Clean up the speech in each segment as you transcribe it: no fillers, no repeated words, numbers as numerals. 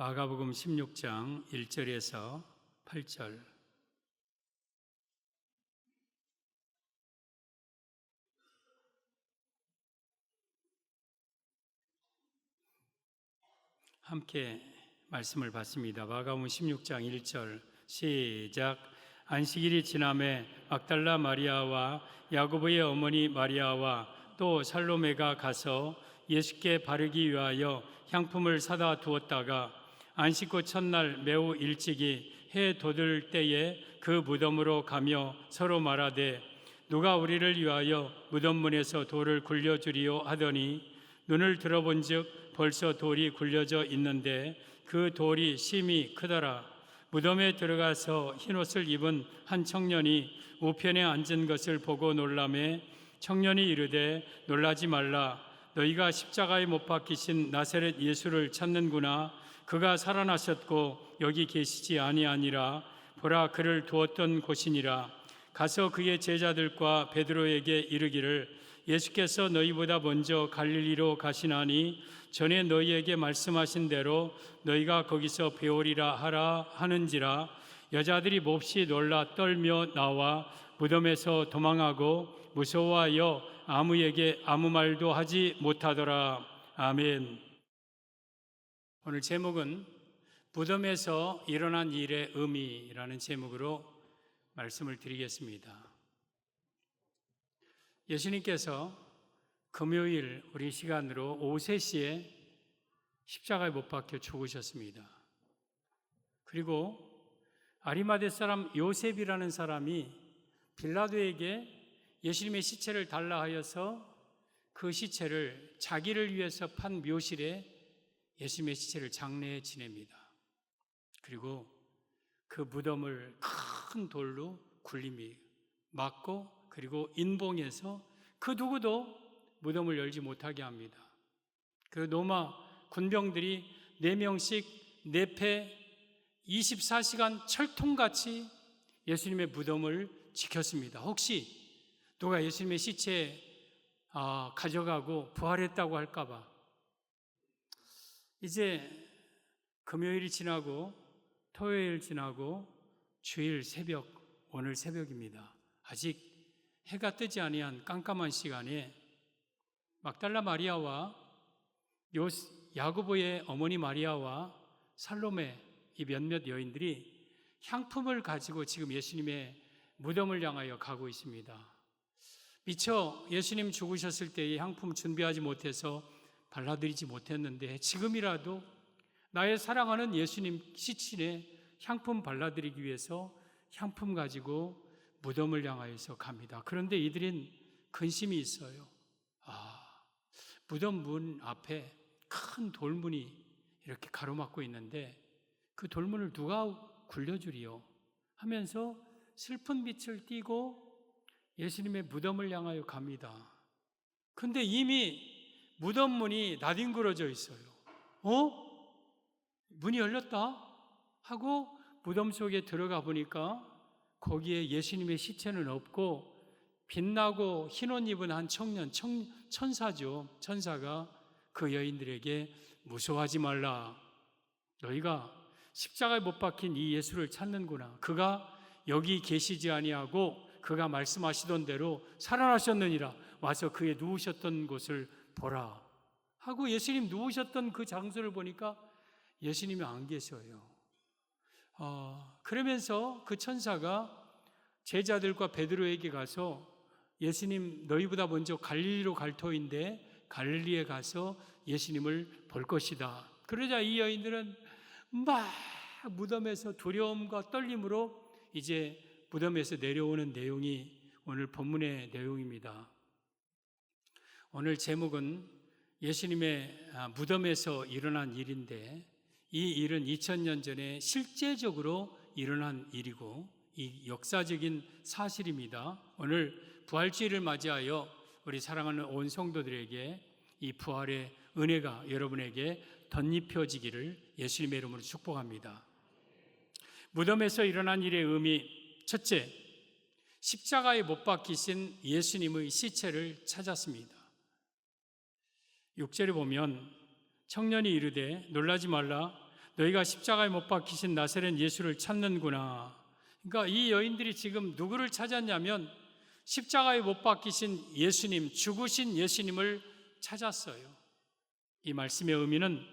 마가복음 16장 1절에서 8절. 함께 말씀을 받습니다. 마가복음 16장 1절 시작. 안식일이 지남에 막달라 마리아와 야고보의 어머니 마리아와 또 살로메가 가서 예수께 바르기 위하여 향품을 사다 두었다가 안식구 첫날 매우 일찍이 해 돋을 때에 그 무덤으로 가며 서로 말하되 누가 우리를 위하여 무덤 문에서 돌을 굴려주리요 하더니 눈을 들어본즉 벌써 돌이 굴려져 있는데 그 돌이 심히 크더라. 무덤에 들어가서 흰옷을 입은 한 청년이 우편에 앉은 것을 보고 놀라매 청년이 이르되 놀라지 말라. 너희가 십자가에 못 박히신 나사렛 예수를 찾는구나. 그가 살아나셨고 여기 계시지 아니하니라. 보라, 그를 두었던 곳이니라. 가서 그의 제자들과 베드로에게 이르기를 예수께서 너희보다 먼저 갈릴리로 가시나니 전에 너희에게 말씀하신 대로 너희가 거기서 배우리라 하라 하는지라. 여자들이 몹시 놀라 떨며 나와 무덤에서 도망하고 무서워하여 아무에게 아무 말도 하지 못하더라. 아멘. 오늘 제목은 무덤에서 일어난 일의 의미라는 제목으로 말씀을 드리겠습니다. 예수님께서 금요일 우리 시간으로 오후 3시에 십자가에 못 박혀 죽으셨습니다. 그리고 아리마대 사람 요셉이라는 사람이 빌라도에게 예수님의 시체를 달라 하여서 그 시체를 자기를 위해서 판 묘실에 예수님의 시체를 장례에 지냅니다. 그리고 그 무덤을 큰 돌로 굴림이 막고 그리고 인봉해서 그 누구도 무덤을 열지 못하게 합니다. 그 로마 군병들이 4명씩 4패 24시간 철통같이 예수님의 무덤을 지켰습니다. 혹시 누가 예수님의 시체 가져가고 부활했다고 할까봐. 이제 금요일이 지나고 토요일 지나고 주일 새벽, 오늘 새벽입니다. 아직 해가 뜨지 아니한 깜깜한 시간에 막달라 마리아와 야고보의 어머니 마리아와 살로메 이 몇몇 여인들이 향품을 가지고 지금 예수님의 무덤을 향하여 가고 있습니다. 미처 예수님 죽으셨을 때의 향품 준비하지 못해서 발라드리지 못했는데 지금이라도 나의 사랑하는 예수님 시신에 향품 발라드리기 위해서 향품 가지고 무덤을 향하여서 갑니다. 그런데 이들은 근심이 있어요. 무덤 문 앞에 큰 돌문이 이렇게 가로막고 있는데 그 돌문을 누가 굴려주리요 하면서 슬픈 빛을 띠고 예수님의 무덤을 향하여 갑니다. 근데 이미 무덤 문이 나뒹굴어져 있어요. 문이 열렸다 하고 무덤 속에 들어가 보니까 거기에 예수님의 시체는 없고 빛나고 흰옷 입은 한 청년, 천사죠. 천사가 그 여인들에게 무서워하지 말라. 너희가 십자가에 못 박힌 이 예수를 찾는구나. 그가 여기 계시지 아니하고 그가 말씀하시던 대로 살아나셨느니라. 와서 그의 누우셨던 곳을 보라 하고 예수님 누우셨던 그 장소를 보니까 예수님이 안 계셔요. 그러면서 그 천사가 제자들과 베드로에게 가서 예수님 너희보다 먼저 갈릴리로 갈 터인데 갈릴리에 가서 예수님을 볼 것이다. 그러자 이 여인들은 막 무덤에서 두려움과 떨림으로 이제 무덤에서 내려오는 내용이 오늘 본문의 내용입니다. 오늘 제목은 예수님의 무덤에서 일어난 일인데 이 일은 2000년 전에 실제적으로 일어난 일이고 이 역사적인 사실입니다. 오늘 부활주의를 맞이하여 우리 사랑하는 온 성도들에게 이 부활의 은혜가 여러분에게 덧입혀지기를 예수님의 이름으로 축복합니다. 무덤에서 일어난 일의 의미, 첫째, 십자가에 못 박히신 예수님의 시체를 찾았습니다. 6절에 보면 청년이 이르되 놀라지 말라. 너희가 십자가에 못 박히신 나사렛 예수를 찾는구나. 그러니까 이 여인들이 지금 누구를 찾았냐면 십자가에 못 박히신 예수님, 죽으신 예수님을 찾았어요. 이 말씀의 의미는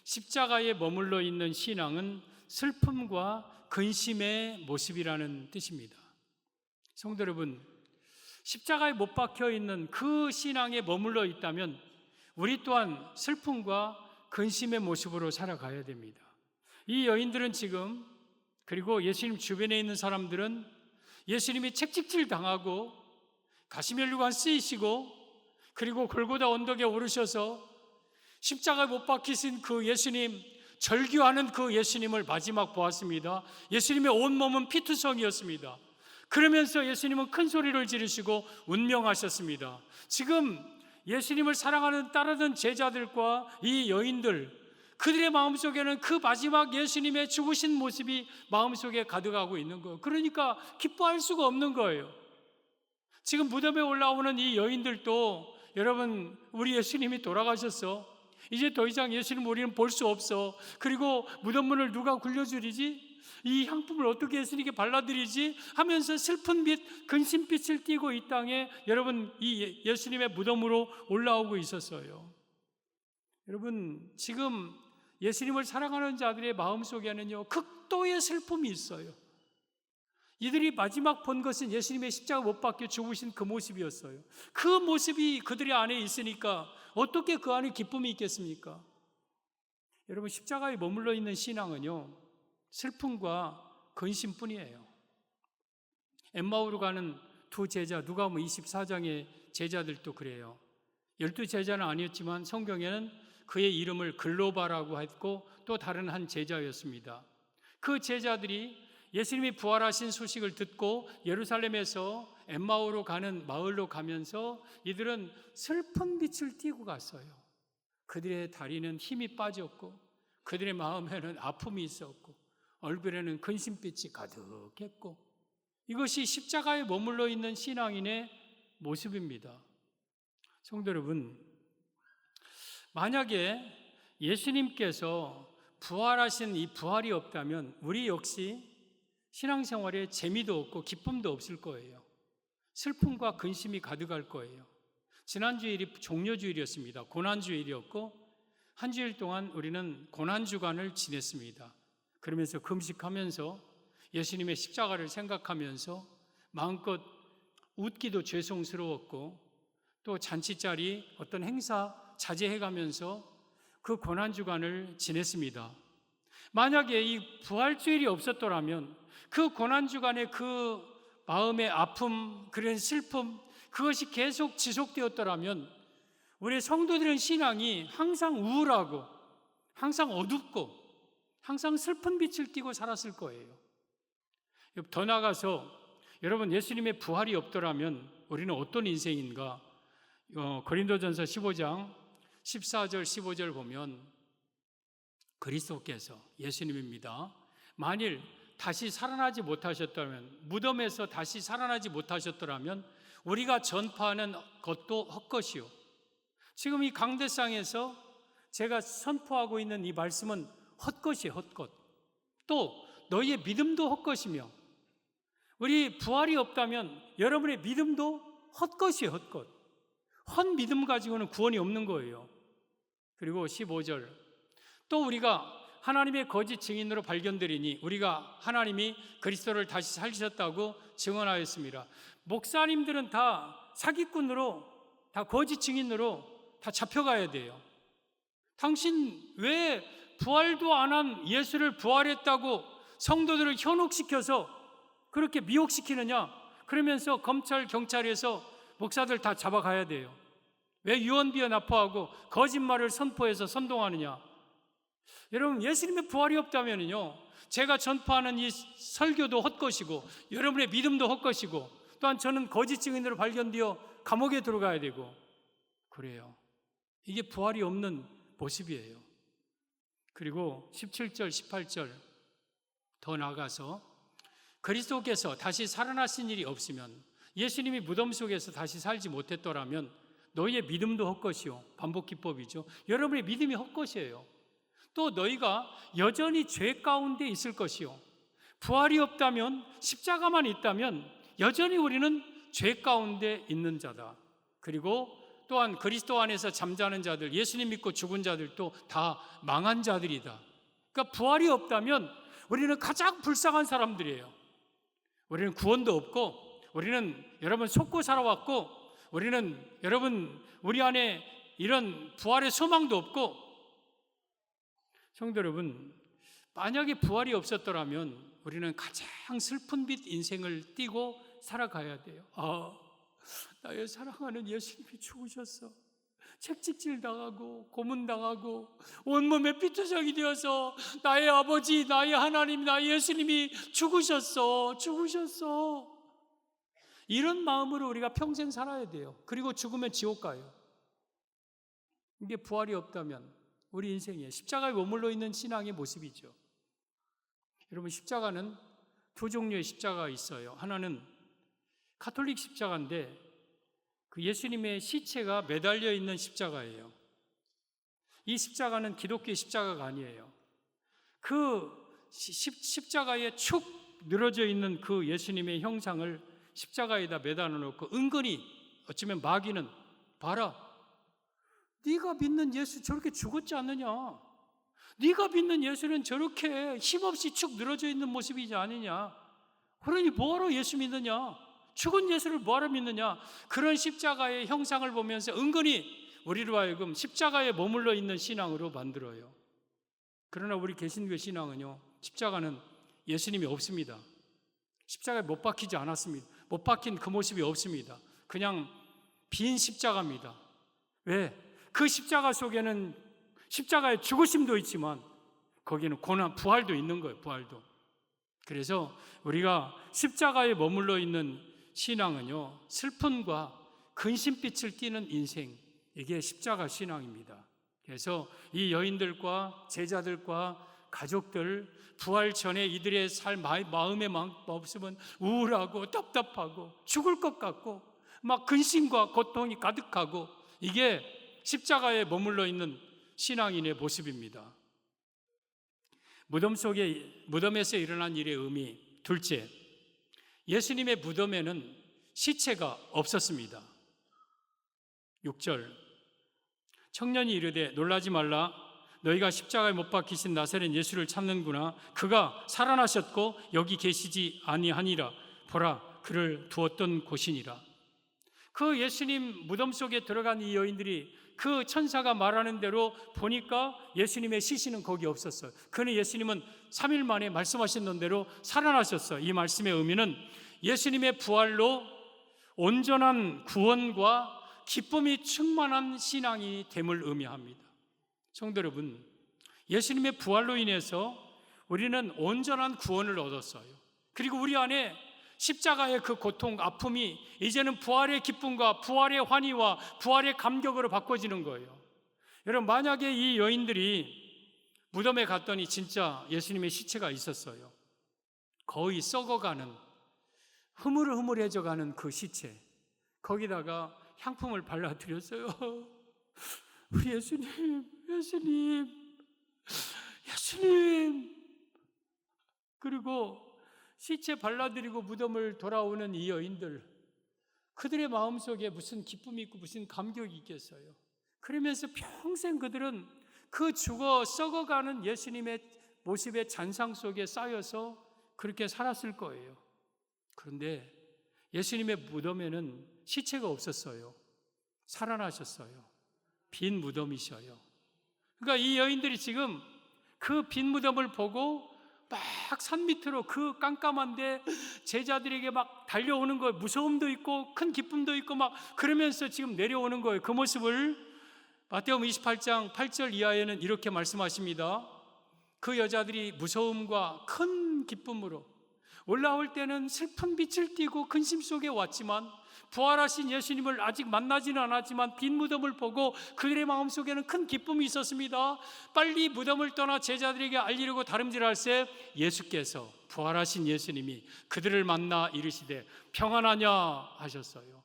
십자가에 머물러 있는 신앙은 슬픔과 근심의 모습이라는 뜻입니다. 성도 여러분, 십자가에 못 박혀 있는 그 신앙에 머물러 있다면 우리 또한 슬픔과 근심의 모습으로 살아가야 됩니다. 이 여인들은 지금, 그리고 예수님 주변에 있는 사람들은 예수님이 채찍질 당하고 가시면류관 쓰이시고 그리고 골고다 언덕에 오르셔서 십자가에 못 박히신 그 예수님, 절규하는 그 예수님을 마지막 보았습니다. 예수님의 온몸은 피투성이었습니다. 그러면서 예수님은 큰 소리를 지르시고 운명하셨습니다. 지금 예수님을 사랑하는 따르던 제자들과 이 여인들, 그들의 마음속에는 그 마지막 예수님의 죽으신 모습이 마음속에 가득하고 있는 거예요. 그러니까 기뻐할 수가 없는 거예요. 지금 무덤에 올라오는 이 여인들도, 여러분, 우리 예수님이 돌아가셨어. 이제 더 이상 예수님 우리는 볼 수 없어. 그리고 무덤문을 누가 굴려주리지? 이 향품을 어떻게 예수님께 발라드리지? 하면서 슬픈 빛, 근심빛을 띠고 이 땅에 여러분 이 예수님의 무덤으로 올라오고 있었어요. 여러분, 지금 예수님을 사랑하는 자들의 마음속에는요 극도의 슬픔이 있어요. 이들이 마지막 본 것은 예수님의 십자가 못 박혀 죽으신 그 모습이었어요. 그 모습이 그들의 안에 있으니까 어떻게 그 안에 기쁨이 있겠습니까? 여러분, 십자가에 머물러 있는 신앙은요 슬픔과 근심뿐이에요. 엠마오로 가는 두 제자, 누가복음 24장의 제자들도 그래요. 12제자는 아니었지만 성경에는 그의 이름을 글로바라고 했고 또 다른 한 제자였습니다. 그 제자들이 예수님이 부활하신 소식을 듣고 예루살렘에서 엠마오로 가는 마을로 가면서 이들은 슬픈 빛을 띠고 갔어요. 그들의 다리는 힘이 빠졌고 그들의 마음에는 아픔이 있었고 얼굴에는 근심빛이 가득했고, 이것이 십자가에 머물러 있는 신앙인의 모습입니다. 성도 여러분, 만약에 예수님께서 부활하신 이 부활이 없다면 우리 역시 신앙생활에 재미도 없고 기쁨도 없을 거예요. 슬픔과 근심이 가득할 거예요. 지난주일이 종려주일이었습니다. 고난주일이었고 한 주일 동안 우리는 고난주간을 지냈습니다. 그러면서 금식하면서 예수님의 십자가를 생각하면서 마음껏 웃기도 죄송스러웠고 또 잔치자리 어떤 행사 자제해가면서 그 고난주간을 지냈습니다. 만약에 이 부활주일이 없었더라면 그 고난주간의 그 마음의 아픔, 그런 슬픔, 그것이 계속 지속되었더라면 우리 성도들의 신앙이 항상 우울하고 항상 어둡고 항상 슬픈 빛을 띠고 살았을 거예요. 더 나아가서 여러분, 예수님의 부활이 없더라면 우리는 어떤 인생인가? 고린도전서 15장 14절 15절 보면 그리스도께서, 예수님입니다, 만일 다시 살아나지 못하셨다면, 무덤에서 다시 살아나지 못하셨더라면 우리가 전파하는 것도 헛것이요. 지금 이 강대상에서 제가 선포하고 있는 이 말씀은 헛것이에요. 헛것. 또 너희의 믿음도 헛것이며, 우리 부활이 없다면 여러분의 믿음도 헛것이에요. 헛것. 헛 믿음 가지고는 구원이 없는 거예요. 그리고 15절, 또 우리가 하나님의 거짓 증인으로 발견되리니 우리가 하나님이 그리스도를 다시 살리셨다고 증언하였습니다. 목사님들은 다 사기꾼으로, 다 거짓 증인으로 다 잡혀가야 돼요. 당신 왜 부활도 안 한 예수를 부활했다고 성도들을 현혹시켜서 그렇게 미혹시키느냐? 그러면서 검찰, 경찰에서 목사들 다 잡아가야 돼요. 왜 유언비어 납포하고 거짓말을 선포해서 선동하느냐? 여러분, 예수님의 부활이 없다면요, 제가 전파하는 이 설교도 헛것이고 여러분의 믿음도 헛것이고 또한 저는 거짓 증인으로 발견되어 감옥에 들어가야 되고 그래요. 이게 부활이 없는 모습이에요. 그리고 17절 18절 더 나아가서 그리스도께서 다시 살아나신 일이 없으면, 예수님이 무덤 속에서 다시 살지 못했더라면 너희의 믿음도 헛것이요, 반복 기법이죠. 여러분의 믿음이 헛것이에요. 또 너희가 여전히 죄 가운데 있을 것이요. 부활이 없다면, 십자가만 있다면 여전히 우리는 죄 가운데 있는 자다. 그리고 또한 그리스도 안에서 잠자는 자들, 예수님 믿고 죽은 자들도 다 망한 자들이다. 그러니까 부활이 없다면 우리는 가장 불쌍한 사람들이에요. 우리는 구원도 없고, 우리는 여러분 속고 살아왔고, 우리는 여러분 우리 안에 이런 부활의 소망도 없고. 성도 여러분, 만약에 부활이 없었더라면 우리는 가장 슬픈 빛 인생을 띠고 살아가야 돼요. 나의 사랑하는 예수님이 죽으셨어. 책찍질 당하고 고문당하고 온몸에 피투성이 되어서 나의 아버지, 나의 하나님, 나의 예수님이 죽으셨어. 이런 마음으로 우리가 평생 살아야 돼요. 그리고 죽으면 지옥 가요. 이게 부활이 없다면 우리 인생에 십자가에 머물러 있는 신앙의 모습이죠. 여러분, 십자가는 두 종류의 십자가가 있어요. 하나는 가톨릭 십자가인데 그 예수님의 시체가 매달려 있는 십자가예요. 이 십자가는 기독교의 십자가가 아니에요. 그 십자가에 축 늘어져 있는 그 예수님의 형상을 십자가에다 매달아 놓고 은근히 어쩌면 마귀는 봐라, 네가 믿는 예수 저렇게 죽었지 않느냐, 네가 믿는 예수는 저렇게 힘없이 축 늘어져 있는 모습이지 않느냐, 그러니 뭐하러 예수 믿느냐, 죽은 예수를 뭐하러 믿느냐, 그런 십자가의 형상을 보면서 은근히 우리로 하여금 십자가에 머물러 있는 신앙으로 만들어요. 그러나 우리 개신교 신앙은요, 십자가는 예수님이 없습니다. 십자가에 못 박히지 않았습니다. 못 박힌 그 모습이 없습니다. 그냥 빈 십자가입니다. 왜? 그 십자가 속에는 십자가의 죽으심도 있지만 거기는 고난, 부활도 있는 거예요. 부활도. 그래서 우리가 십자가에 머물러 있는 신앙은요, 슬픔과 근심빛을 띠는 인생, 이게 십자가 신앙입니다. 그래서 이 여인들과 제자들과 가족들, 부활 전에 이들의 마음의 모습은 우울하고 답답하고 죽을 것 같고 막 근심과 고통이 가득하고, 이게 십자가에 머물러 있는 신앙인의 모습입니다. 무덤에서 일어난 일의 의미. 둘째, 예수님의 무덤에는 시체가 없었습니다. 6절, 청년이 이르되 놀라지 말라, 너희가 십자가에 못 박히신 나사렛 예수를 찾는구나. 그가 살아나셨고 여기 계시지 아니하니라. 보라, 그를 두었던 곳이니라. 그 예수님 무덤 속에 들어간 이 여인들이 그 천사가 말하는 대로 보니까 예수님의 시신은 거기 없었어요. 그는 예수님은 3일 만에 말씀하신 대로 살아나셨어요. 이 말씀의 의미는 예수님의 부활로 온전한 구원과 기쁨이 충만한 신앙이 됨을 의미합니다. 성도 여러분, 예수님의 부활로 인해서 우리는 온전한 구원을 얻었어요. 그리고 우리 안에 십자가의 그 고통, 아픔이 이제는 부활의 기쁨과 부활의 환희와 부활의 감격으로 바꿔지는 거예요. 여러분, 만약에 이 여인들이 무덤에 갔더니 진짜 예수님의 시체가 있었어요. 거의 썩어가는, 흐물흐물해져가는 그 시체, 거기다가 향품을 발라드렸어요. 우리 예수님. 그리고 시체 발라드리고 무덤을 돌아오는 이 여인들, 그들의 마음속에 무슨 기쁨이 있고 무슨 감격이 있겠어요. 그러면서 평생 그들은 그 죽어 썩어가는 예수님의 모습의 잔상 속에 쌓여서 그렇게 살았을 거예요. 그런데 예수님의 무덤에는 시체가 없었어요. 살아나셨어요. 빈 무덤이셔요. 그러니까 이 여인들이 지금 그 빈 무덤을 보고 막 산 밑으로, 그 깜깜한데 제자들에게 막 달려오는 거예요. 무서움도 있고 큰 기쁨도 있고 막 그러면서 지금 내려오는 거예요. 그 모습을 마태복음 28장 8절 이하에는 이렇게 말씀하십니다. 그 여자들이 무서움과 큰 기쁨으로 올라올 때는 슬픈 빛을 띠고 근심 속에 왔지만, 부활하신 예수님을 아직 만나지는 않았지만 빈 무덤을 보고 그들의 마음속에는 큰 기쁨이 있었습니다. 빨리 무덤을 떠나 제자들에게 알리려고 다름질할새 예수께서, 부활하신 예수님이 그들을 만나 이르시되 평안하냐 하셨어요.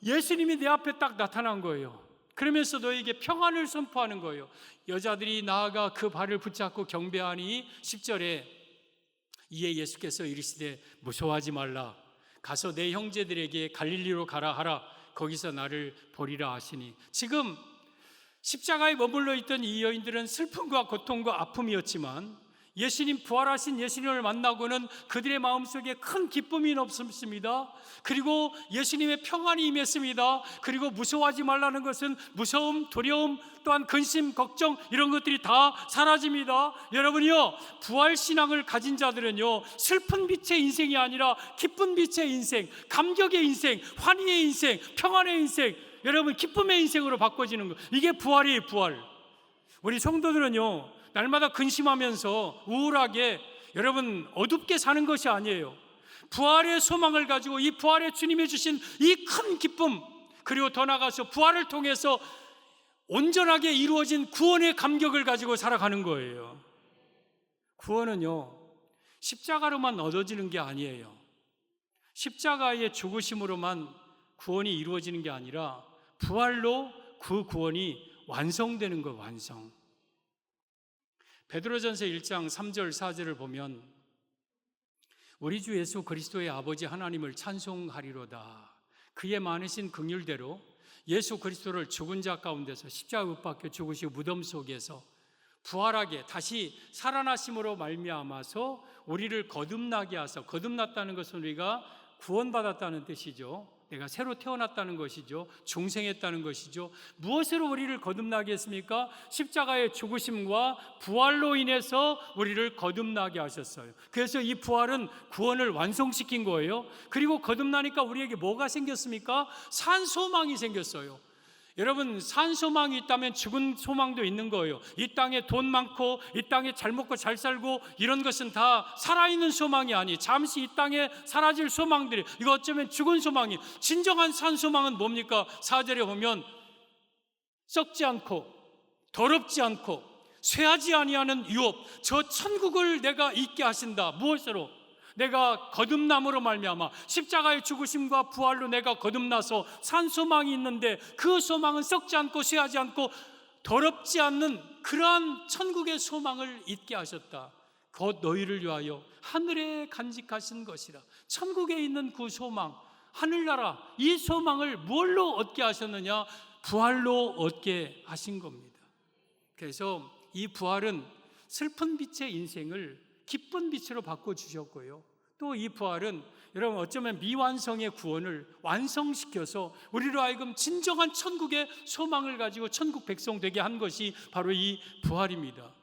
예수님이 내 앞에 딱 나타난 거예요. 그러면서 너에게 평안을 선포하는 거예요. 여자들이 나아가 그 발을 붙잡고 경배하니 10절에 이에 예수께서 이르시되 무서워하지 말라. 가서 내 형제들에게 갈릴리로 가라 하라. 거기서 나를 보리라 하시니. 지금 십자가에 머물러 있던 이 여인들은 슬픔과 고통과 아픔이었지만 예수님, 부활하신 예수님을 만나고는 그들의 마음속에 큰 기쁨이 넘쳤습니다. 그리고 예수님의 평안이 임했습니다. 그리고 무서워하지 말라는 것은 무서움, 두려움, 또한 근심, 걱정 이런 것들이 다 사라집니다. 여러분이요, 부활신앙을 가진 자들은요, 슬픈 빛의 인생이 아니라 기쁜 빛의 인생, 감격의 인생, 환희의 인생, 평안의 인생, 여러분 기쁨의 인생으로 바꿔지는 거, 이게 부활이에요. 부활. 우리 성도들은요, 날마다 근심하면서 우울하게 여러분 어둡게 사는 것이 아니에요. 부활의 소망을 가지고 이 부활의 주님이 주신 이 큰 기쁨, 그리고 더 나아가서 부활을 통해서 온전하게 이루어진 구원의 감격을 가지고 살아가는 거예요. 구원은요, 십자가로만 얻어지는 게 아니에요. 십자가의 죽으심으로만 구원이 이루어지는 게 아니라 부활로 그 구원이 완성되는 거예요. 완성. 베드로전서 1장 3절 4절을 보면 우리 주 예수 그리스도의 아버지 하나님을 찬송하리로다. 그의 많으신 긍휼대로 예수 그리스도를 죽은 자 가운데서 십자가 못 박혀 죽으시고 무덤 속에서 부활하게 다시 살아나심으로 말미암아서 우리를 거듭나게 하사, 거듭났다는 것은 우리가 구원받았다는 뜻이죠. 내가 새로 태어났다는 것이죠. 중생했다는 것이죠. 무엇으로 우리를 거듭나게 했습니까? 십자가의 죽으심과 부활로 인해서 우리를 거듭나게 하셨어요. 그래서 이 부활은 구원을 완성시킨 거예요. 그리고 거듭나니까 우리에게 뭐가 생겼습니까? 산 소망이 생겼어요. 여러분, 산 소망이 있다면 죽은 소망도 있는 거예요. 이 땅에 돈 많고 이 땅에 잘 먹고 잘 살고 이런 것은 다 살아있는 소망이 아니, 잠시 이 땅에 사라질 소망들이, 이거 어쩌면 죽은 소망이. 진정한 산 소망은 뭡니까? 4절에 보면 썩지 않고 더럽지 않고 쇠하지 아니하는 유업, 저 천국을 내가 있게 하신다. 무엇으로? 내가 거듭남으로 말미암아 십자가의 죽으심과 부활로 내가 거듭나서 산 소망이 있는데 그 소망은 썩지 않고 쇠하지 않고 더럽지 않는 그러한 천국의 소망을 잊게 하셨다. 곧 너희를 위하여 하늘에 간직하신 것이라. 천국에 있는 그 소망, 하늘나라, 이 소망을 뭘로 얻게 하셨느냐? 부활로 얻게 하신 겁니다. 그래서 이 부활은 슬픈 빛의 인생을 기쁜 빛으로 바꿔주셨고요. 또 이 부활은 여러분 어쩌면 미완성의 구원을 완성시켜서 우리로 하여금 진정한 천국의 소망을 가지고 천국 백성 되게 한 것이 바로 이 부활입니다.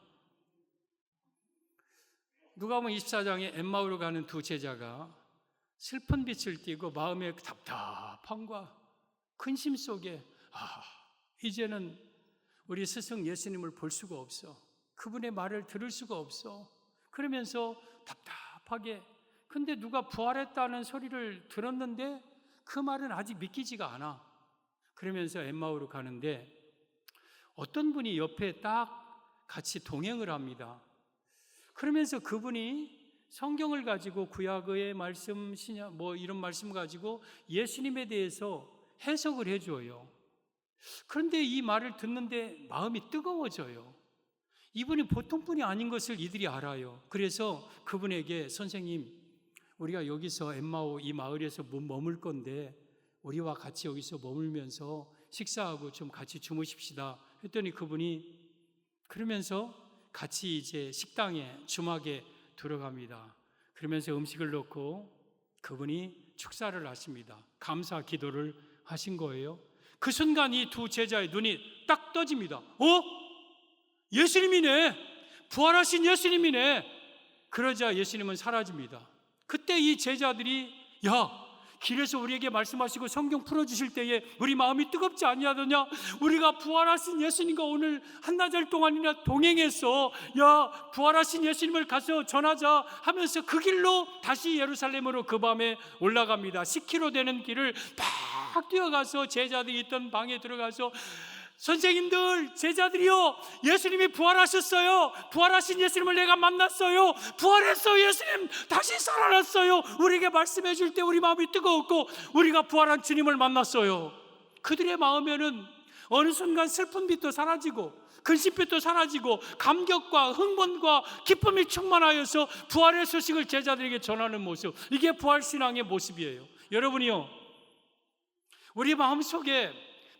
누가복음 24장에 엠마오로 가는 두 제자가 슬픈 빛을 띠고 마음의 답답함과 근심 속에 이제는 우리 스승 예수님을 볼 수가 없어. 그분의 말을 들을 수가 없어. 그러면서 답답하게, 근데 누가 부활했다는 소리를 들었는데 그 말은 아직 믿기지가 않아. 그러면서 엠마오로 가는데 어떤 분이 옆에 딱 같이 동행을 합니다. 그러면서 그분이 성경을 가지고 구약의 말씀, 신약 뭐 이런 말씀 가지고 예수님에 대해서 해석을 해줘요. 그런데 이 말을 듣는데 마음이 뜨거워져요. 이분이 보통 분이 아닌 것을 이들이 알아요. 그래서 그분에게 선생님, 우리가 여기서 엠마오 이 마을에서 머물 건데 우리와 같이 여기서 머물면서 식사하고 좀 같이 주무십시다 했더니 그분이 그러면서 같이 이제 식당에 주막에 들어갑니다. 그러면서 음식을 넣고 그분이 축사를 하십니다. 감사 기도를 하신 거예요. 그 순간 이 두 제자의 눈이 딱 떠집니다. 예수님이네. 부활하신 예수님이네. 그러자 예수님은 사라집니다. 그때 이 제자들이 길에서 우리에게 말씀하시고 성경 풀어주실 때에 우리 마음이 뜨겁지 아니하더냐? 우리가 부활하신 예수님과 오늘 한나절 동안이나 동행했어. 부활하신 예수님을 가서 전하자 하면서 그 길로 다시 예루살렘으로 그 밤에 올라갑니다. 10km 되는 길을 막 뛰어가서 제자들이 있던 방에 들어가서 선생님들, 제자들이요, 예수님이 부활하셨어요. 부활하신 예수님을 내가 만났어요. 부활했어요. 예수님 다시 살아났어요. 우리에게 말씀해 줄 때 우리 마음이 뜨거웠고 우리가 부활한 주님을 만났어요. 그들의 마음에는 어느 순간 슬픈 빛도 사라지고 근심빛도 사라지고 감격과 흥분과 기쁨이 충만하여서 부활의 소식을 제자들에게 전하는 모습, 이게 부활신앙의 모습이에요. 여러분이요, 우리 마음속에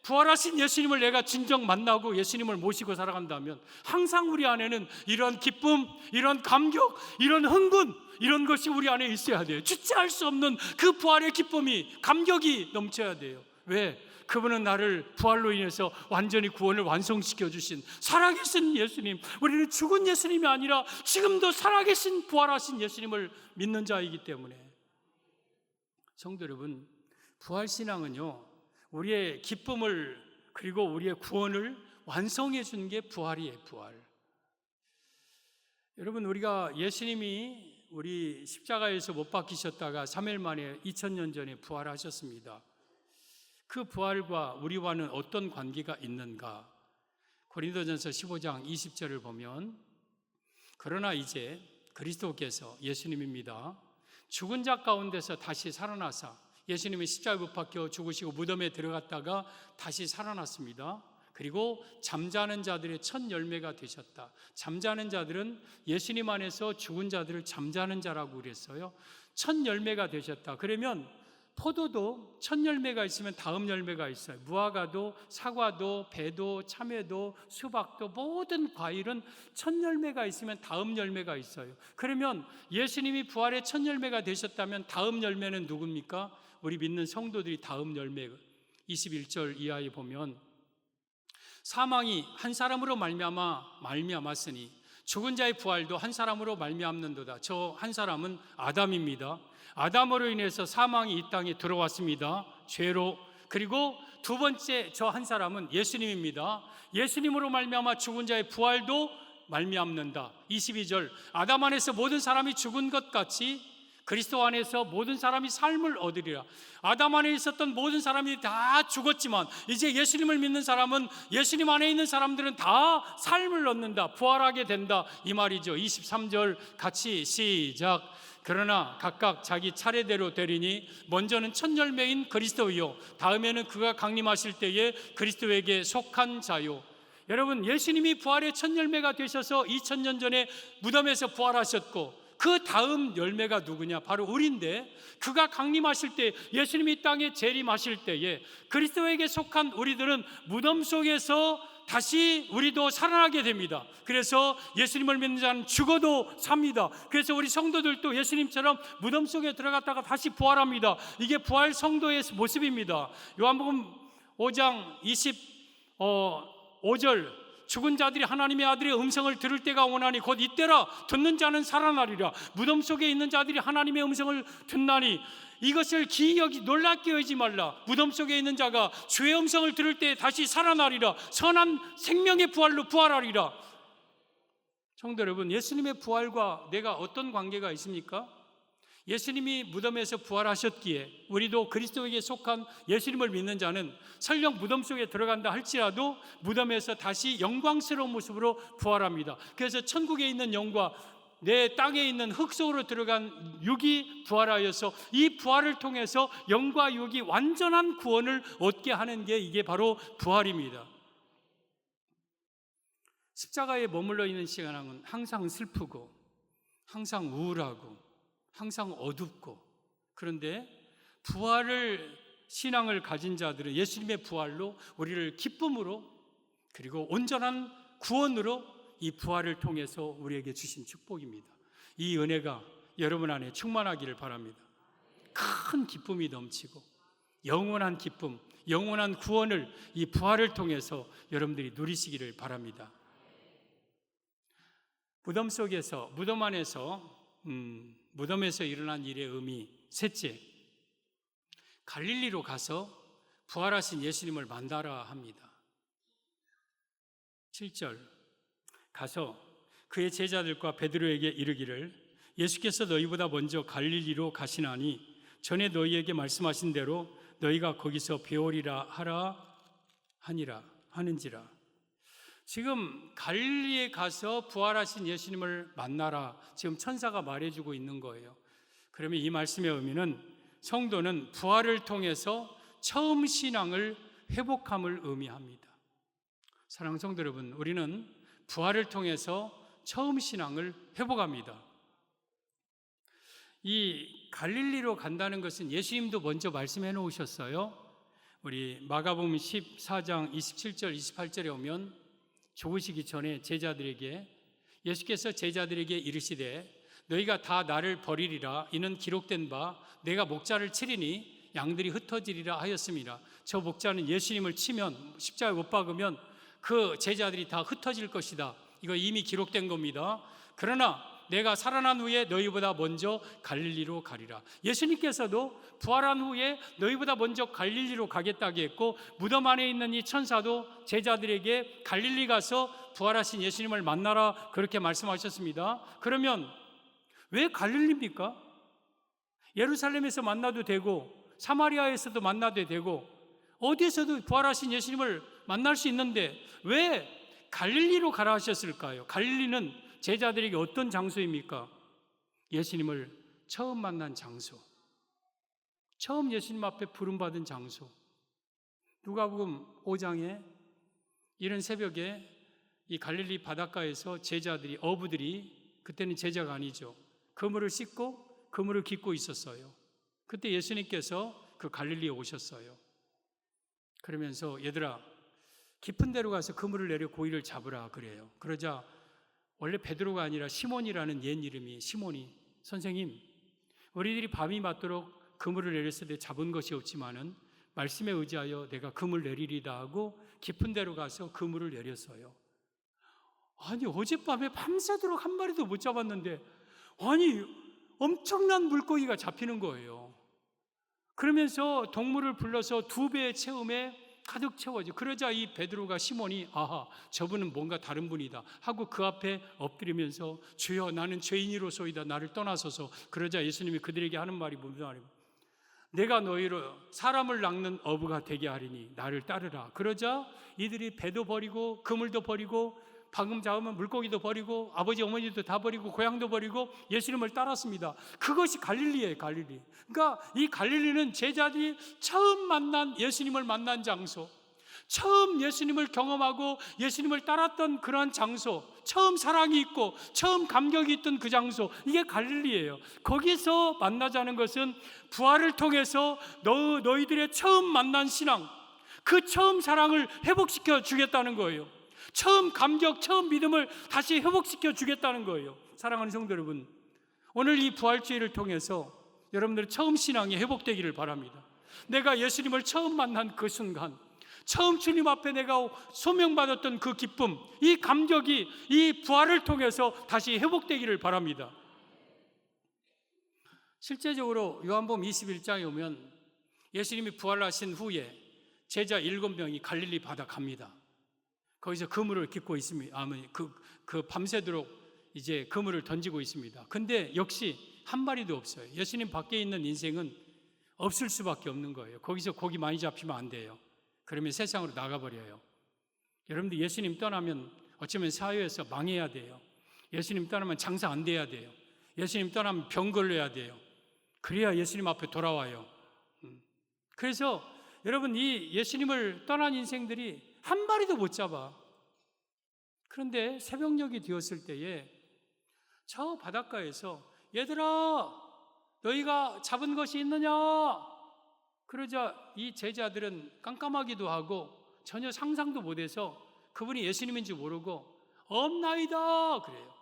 부활하신 예수님을 내가 진정 만나고 예수님을 모시고 살아간다면 항상 우리 안에는 이런 기쁨, 이런 감격, 이런 흥분, 이런 것이 우리 안에 있어야 돼요. 주체할 수 없는 그 부활의 기쁨이, 감격이 넘쳐야 돼요. 왜? 그분은 나를 부활로 인해서 완전히 구원을 완성시켜 주신 살아계신 예수님, 우리는 죽은 예수님이 아니라 지금도 살아계신 부활하신 예수님을 믿는 자이기 때문에. 성도 여러분, 부활신앙은요, 우리의 기쁨을 그리고 우리의 구원을 완성해 주는 게 부활이에요. 부활. 여러분, 우리가 예수님이 우리 십자가에서 못 박히셨다가 3일 만에 2000년 전에 부활하셨습니다. 그 부활과 우리와는 어떤 관계가 있는가? 고린도전서 15장 20절을 보면, 그러나 이제 그리스도께서, 예수님입니다, 죽은 자 가운데서 다시 살아나사, 예수님이 십자가에 못 박혀 죽으시고 무덤에 들어갔다가 다시 살아났습니다. 그리고 잠자는 자들의 첫 열매가 되셨다. 잠자는 자들은 예수님 안에서 죽은 자들을 잠자는 자라고 그랬어요. 첫 열매가 되셨다. 그러면 포도도 첫 열매가 있으면 다음 열매가 있어요. 무화과도, 사과도, 배도, 참외도, 수박도, 모든 과일은 첫 열매가 있으면 다음 열매가 있어요. 그러면 예수님이 부활의 첫 열매가 되셨다면 다음 열매는 누굽니까? 우리 믿는 성도들이 다음 열매. 21절 이하에 보면, 사망이 한 사람으로 말미암았으니 죽은 자의 부활도 한 사람으로 말미암는도다. 저 한 사람은 아담입니다. 아담으로 인해서 사망이 이 땅에 들어왔습니다. 죄로. 그리고 두 번째 저 한 사람은 예수님입니다. 예수님으로 말미암아 죽은 자의 부활도 말미암는다. 22절, 아담 안에서 모든 사람이 죽은 것 같이 그리스도 안에서 모든 사람이 삶을 얻으리라. 아담 안에 있었던 모든 사람이 다 죽었지만 이제 예수님을 믿는 사람은, 예수님 안에 있는 사람들은 다 삶을 얻는다, 부활하게 된다, 이 말이죠. 23절 같이 시작. 그러나 각각 자기 차례대로 되리니 먼저는 첫 열매인 그리스도요, 다음에는 그가 강림하실 때에 그리스도에게 속한 자요. 여러분, 예수님이 부활의 첫 열매가 되셔서 2000년 전에 무덤에서 부활하셨고, 그 다음 열매가 누구냐? 바로 우리인데, 그가 강림하실 때, 예수님이 땅에 재림하실 때에 그리스도에게 속한 우리들은 무덤 속에서 다시 우리도 살아나게 됩니다. 그래서 예수님을 믿는 자는 죽어도 삽니다. 그래서 우리 성도들도 예수님처럼 무덤 속에 들어갔다가 다시 부활합니다. 이게 부활 성도의 모습입니다. 요한복음 5장 25절, 죽은 자들이 하나님의 아들의 음성을 들을 때가 오나니 곧 이때라. 듣는 자는 살아나리라. 무덤 속에 있는 자들이 하나님의 음성을 듣나니 이것을 기이하게 놀랍게 여기지 말라. 무덤 속에 있는 자가 주의 음성을 들을 때 다시 살아나리라. 선한 생명의 부활로 부활하리라. 성도 여러분, 예수님의 부활과 내가 어떤 관계가 있습니까? 예수님이 무덤에서 부활하셨기에 우리도 그리스도에게 속한 예수님을 믿는 자는 설령 무덤 속에 들어간다 할지라도 무덤에서 다시 영광스러운 모습으로 부활합니다. 그래서 천국에 있는 영과 내 땅에 있는 흙 속으로 들어간 육이 부활하여서 이 부활을 통해서 영과 육이 완전한 구원을 얻게 하는 게, 이게 바로 부활입니다. 십자가에 머물러 있는 시간은 항상 슬프고 항상 우울하고 항상 어둡고, 그런데 부활을 신앙을 가진 자들은 예수님의 부활로 우리를 기쁨으로 그리고 온전한 구원으로 이 부활을 통해서 우리에게 주신 축복입니다. 이 은혜가 여러분 안에 충만하기를 바랍니다. 큰 기쁨이 넘치고 영원한 기쁨, 영원한 구원을 이 부활을 통해서 여러분들이 누리시기를 바랍니다. 무덤 속에서, 무덤 안에서 무덤에서 일어난 일의 의미. 셋째, 갈릴리로 가서 부활하신 예수님을 만나라 합니다. 7절, 가서 그의 제자들과 베드로에게 이르기를 예수께서 너희보다 먼저 갈릴리로 가시나니 전에 너희에게 말씀하신 대로 너희가 거기서 배우리라 하는지라. 지금 갈릴리에 가서 부활하신 예수님을 만나라, 지금 천사가 말해주고 있는 거예요. 그러면 이 말씀의 의미는 성도는 부활을 통해서 처음 신앙을 회복함을 의미합니다. 사랑하는 성도 여러분, 우리는 부활을 통해서 처음 신앙을 회복합니다. 이 갈릴리로 간다는 것은 예수님도 먼저 말씀해 놓으셨어요. 우리 마가복음 14장 27절 28절에 오면 죽으시기 전에 제자들에게, 예수께서 제자들에게 이르시되 너희가 다 나를 버리리라. 이는 기록된 바 내가 목자를 치리니 양들이 흩어지리라 하였습니다. 저 목자는 예수님을 치면, 십자가에 못 박으면 그 제자들이 다 흩어질 것이다. 이거 이미 기록된 겁니다. 그러나 내가 살아난 후에 너희보다 먼저 갈릴리로 가리라. 예수님께서도 부활한 후에 너희보다 먼저 갈릴리로 가겠다고 했고, 무덤 안에 있는 이 천사도 제자들에게 갈릴리 가서 부활하신 예수님을 만나라 그렇게 말씀하셨습니다. 그러면 왜 갈릴리입니까? 예루살렘에서 만나도 되고 사마리아에서도 만나도 되고 어디에서도 부활하신 예수님을 만날 수 있는데 왜 갈릴리로 가라 하셨을까요? 갈릴리는 제자들에게 어떤 장소입니까? 예수님을 처음 만난 장소, 처음 예수님 앞에 부름받은 장소. 누가복음 5장에 이른 새벽에 이 갈릴리 바닷가에서 제자들이, 어부들이, 그때는 제자가 아니죠, 그물을 씻고 그물을 깃고 있었어요. 그때 예수님께서 그 갈릴리에 오셨어요. 그러면서 얘들아, 깊은 데로 가서 그물을 내려 고기를 잡으라 그래요. 그러자 원래 베드로가 아니라 시몬이라는 옛 이름이, 시몬이 선생님, 우리들이 밤이 맞도록 그물을 내렸을 때 잡은 것이 없지만은 말씀에 의지하여 내가 그물 내리리다 하고 깊은 데로 가서 그물을 내렸어요. 아니 어젯밤에 밤새도록 한 마리도 못 잡았는데 아니 엄청난 물고기가 잡히는 거예요. 그러면서 동물을 불러서 2배의 채움에 가득 채워져. 그러자 이 베드로가, 시몬이 아하, 저분은 뭔가 다른 분이다 하고 그 앞에 엎드리면서 주여 나는 죄인이로소이다, 나를 떠나소서. 그러자 예수님이 그들에게 하는 말이 무슨 말입니까? 내가 너희로 사람을 낚는 어부가 되게 하리니 나를 따르라. 그러자 이들이 배도 버리고 그물도 버리고 방금 잡으면 물고기도 버리고 아버지 어머니도 다 버리고 고향도 버리고 예수님을 따랐습니다. 그것이 갈릴리예요, 갈릴리. 그러니까 이 갈릴리는 제자들이 처음 만난 예수님을 만난 장소, 처음 예수님을 경험하고 예수님을 따랐던 그러한 장소, 처음 사랑이 있고 처음 감격이 있던 그 장소, 이게 갈릴리예요. 거기서 만나자는 것은 부활을 통해서 너희들의 처음 만난 신앙, 그 처음 사랑을 회복시켜 주겠다는 거예요. 처음 감격, 처음 믿음을 다시 회복시켜 주겠다는 거예요. 사랑하는 성도 여러분, 오늘 이 부활주의를 통해서 여러분들의 처음 신앙이 회복되기를 바랍니다. 내가 예수님을 처음 만난 그 순간, 처음 주님 앞에 내가 소명받았던 그 기쁨, 이 감격이 이 부활을 통해서 다시 회복되기를 바랍니다. 실제적으로 요한복음 21장에 오면 예수님이 부활하신 후에 제자 7명이 갈릴리 바다 갑니다. 거기서 그물을 깃고 있습니다. 그 밤새도록 이제 그물을 던지고 있습니다. 근데 역시 한 마리도 없어요. 예수님 밖에 있는 인생은 없을 수밖에 없는 거예요. 거기서 고기 많이 잡히면 안 돼요. 그러면 세상으로 나가버려요. 여러분들 예수님 떠나면 어쩌면 사회에서 망해야 돼요. 예수님 떠나면 장사 안 돼야 돼요. 예수님 떠나면 병 걸려야 돼요. 그래야 예수님 앞에 돌아와요. 그래서 여러분, 이 예수님을 떠난 인생들이 한 마리도 못 잡아. 그런데 새벽녘이 되었을 때에 저 바닷가에서 얘들아, 너희가 잡은 것이 있느냐? 그러자 이 제자들은 깜깜하기도 하고 전혀 상상도 못해서 그분이 예수님인지 모르고 없나이다 그래요.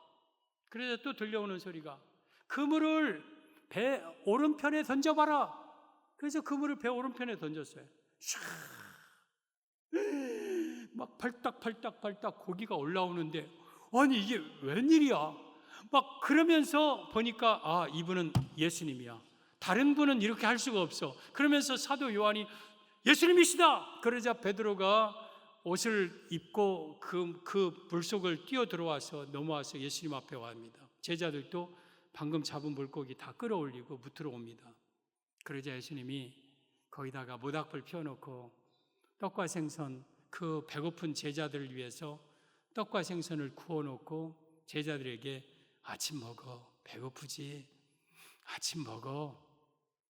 그래서 또 들려오는 소리가 그물을 배 오른편에 던져봐라. 그래서 그물을 배 오른편에 던졌어요. 막 발딱발딱 고기가 올라오는데 아니 이게 웬일이야? 막 그러면서 보니까 아, 이분은 예수님이야. 다른 분은 이렇게 할 수가 없어. 그러면서 사도 요한이 예수님이시다. 그러자 베드로가 옷을 입고 그 물속을 뛰어 들어와서 넘어와서 예수님 앞에 와합니다. 제자들도 방금 잡은 물고기 다 끌어올리고 무트러 옵니다. 그러자 예수님이 거기다가 모닥불 피워놓고 떡과 생선, 그 배고픈 제자들을 위해서 떡과 생선을 구워놓고 제자들에게 아침 먹어, 배고프지? 아침 먹어.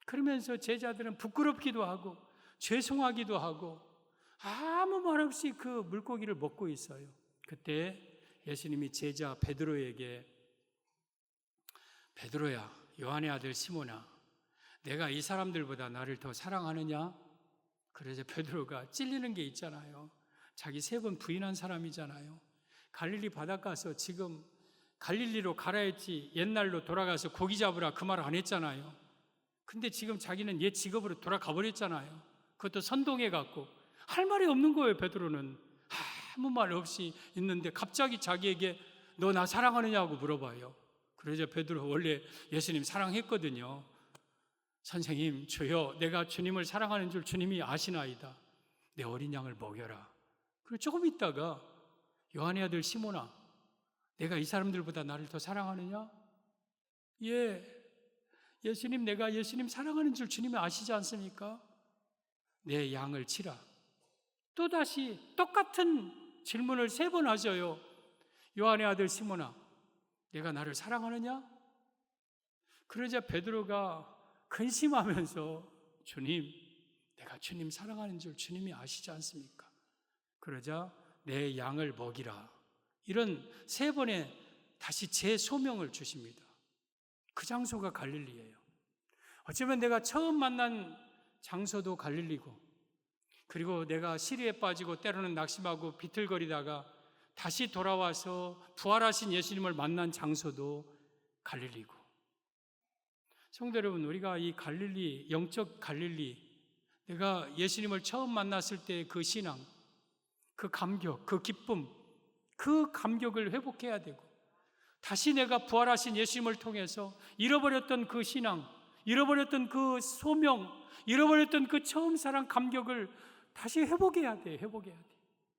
그러면서 제자들은 부끄럽기도 하고 죄송하기도 하고 아무 말 없이 그 물고기를 먹고 있어요. 그때 예수님이 제자 베드로에게, 베드로야, 요한의 아들 시몬아, 내가 이 사람들보다 나를 더 사랑하느냐? 그래서 베드로가 찔리는 게 있잖아요. 자기 3번 부인한 사람이잖아요. 갈릴리 바닷가서 지금 갈릴리로 가라 했지 옛날로 돌아가서 고기 잡으라 그 말 안 했잖아요. 근데 지금 자기는 옛 직업으로 돌아가 버렸잖아요. 그것도 선동해 갖고 할 말이 없는 거예요. 베드로는 아무 말 없이 있는데 갑자기 자기에게 너 나 사랑하느냐고 물어봐요. 그러자 베드로 원래 예수님 사랑했거든요. 선생님, 주여, 내가 주님을 사랑하는 줄 주님이 아시나이다. 내 어린 양을 먹여라. 그리고 조금 있다가 요한의 아들 시몬아, 내가 이 사람들보다 나를 더 사랑하느냐? 예, 예수님, 내가 예수님 사랑하는 줄 주님이 아시지 않습니까? 내 양을 치라. 또다시 똑같은 질문을 3번 하셔요. 요한의 아들 시몬아, 내가 나를 사랑하느냐? 그러자 베드로가 근심하면서 주님, 내가 주님 사랑하는 줄 주님이 아시지 않습니까? 그러자 내 양을 먹이라. 이런 3번의 다시 재소명을 주십니다. 그 장소가 갈릴리예요. 어쩌면 내가 처음 만난 장소도 갈릴리고, 그리고 내가 시리에 빠지고 때로는 낙심하고 비틀거리다가 다시 돌아와서 부활하신 예수님을 만난 장소도 갈릴리고. 성도 여러분, 우리가 이 갈릴리, 영적 갈릴리, 내가 예수님을 처음 만났을 때 그 신앙, 그 감격, 그 기쁨, 그 감격을 회복해야 되고, 다시 내가 부활하신 예수님을 통해서 잃어버렸던 그 신앙, 잃어버렸던 그 소명, 잃어버렸던 그 처음 사랑 감격을 다시 회복해야 돼.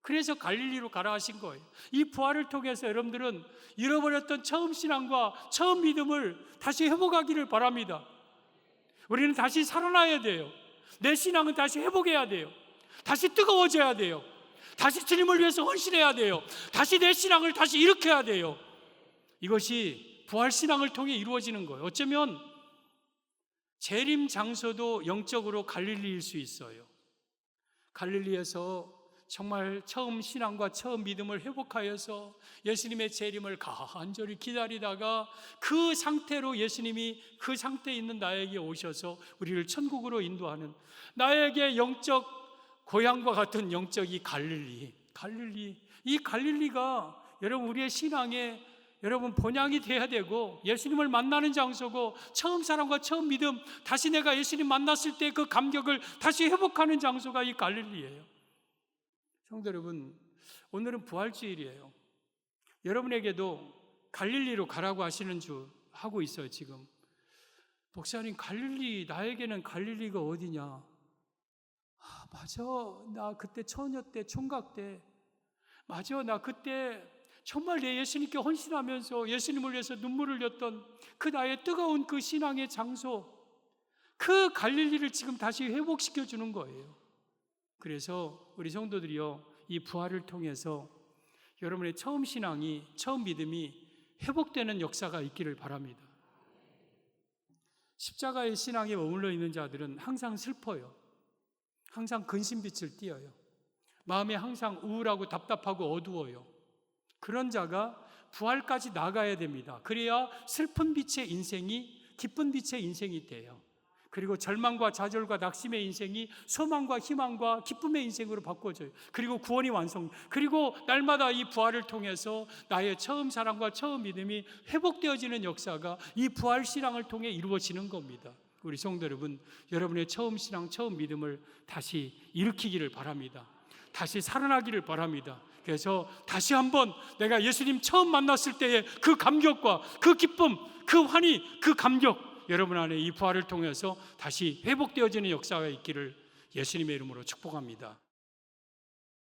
그래서 갈릴리로 가라 하신 거예요. 이 부활을 통해서 여러분들은 잃어버렸던 처음 신앙과 처음 믿음을 다시 회복하기를 바랍니다. 우리는 다시 살아나야 돼요. 내 신앙은 다시 회복해야 돼요. 다시 뜨거워져야 돼요. 다시 주님을 위해서 헌신해야 돼요. 다시 내 신앙을 다시 일으켜야 돼요. 이것이 부활 신앙을 통해 이루어지는 거예요. 어쩌면 재림 장소도 영적으로 갈릴리일 수 있어요. 갈릴리에서 정말 처음 신앙과 처음 믿음을 회복하여서 예수님의 재림을 간절히 기다리다가 그 상태로 예수님이 그 상태에 있는 나에게 오셔서 우리를 천국으로 인도하는, 나에게 영적 고향과 같은 영적 이 갈릴리, 이 갈릴리가 여러분 우리의 신앙에 여러분 본향이 돼야 되고, 예수님을 만나는 장소고, 처음 사랑과 처음 믿음, 다시 내가 예수님 만났을 때 그 감격을 다시 회복하는 장소가 이 갈릴리예요. 성도 여러분, 오늘은 부활주일이에요. 여러분에게도 갈릴리로 가라고 하시는 줄 하고 있어요. 지금 목사님, 갈릴리, 나에게는 갈릴리가 어디냐? 맞아, 나 그때 처녀 때, 총각 때, 맞아, 나 그때 정말 내 예수님께 헌신하면서 예수님을 위해서 눈물을 흘렸던 그 나의 뜨거운 그 신앙의 장소, 그 갈릴리를 지금 다시 회복시켜 주는 거예요. 그래서 우리 성도들이요, 이 부활을 통해서 여러분의 처음 신앙이, 처음 믿음이 회복되는 역사가 있기를 바랍니다. 십자가의 신앙에 머물러 있는 자들은 항상 슬퍼요. 항상 근심빛을 띠어요. 마음이 항상 우울하고 답답하고 어두워요. 그런 자가 부활까지 나가야 됩니다. 그래야 슬픈 빛의 인생이 기쁜 빛의 인생이 돼요. 그리고 절망과 좌절과 낙심의 인생이 소망과 희망과 기쁨의 인생으로 바꿔져요. 그리고 구원이 완성. 그리고 날마다 이 부활을 통해서 나의 처음 사랑과 처음 믿음이 회복되어지는 역사가 이 부활 신앙을 통해 이루어지는 겁니다. 우리 성도 여러분, 여러분의 처음 신앙, 처음 믿음을 다시 일으키기를 바랍니다. 다시 살아나기를 바랍니다. 그래서 다시 한번 내가 예수님 처음 만났을 때의 그 감격과 그 기쁨, 그 환희, 그 감격, 여러분 안에 이 부활을 통해서 다시 회복되어지는 역사가 있기를 예수님의 이름으로 축복합니다.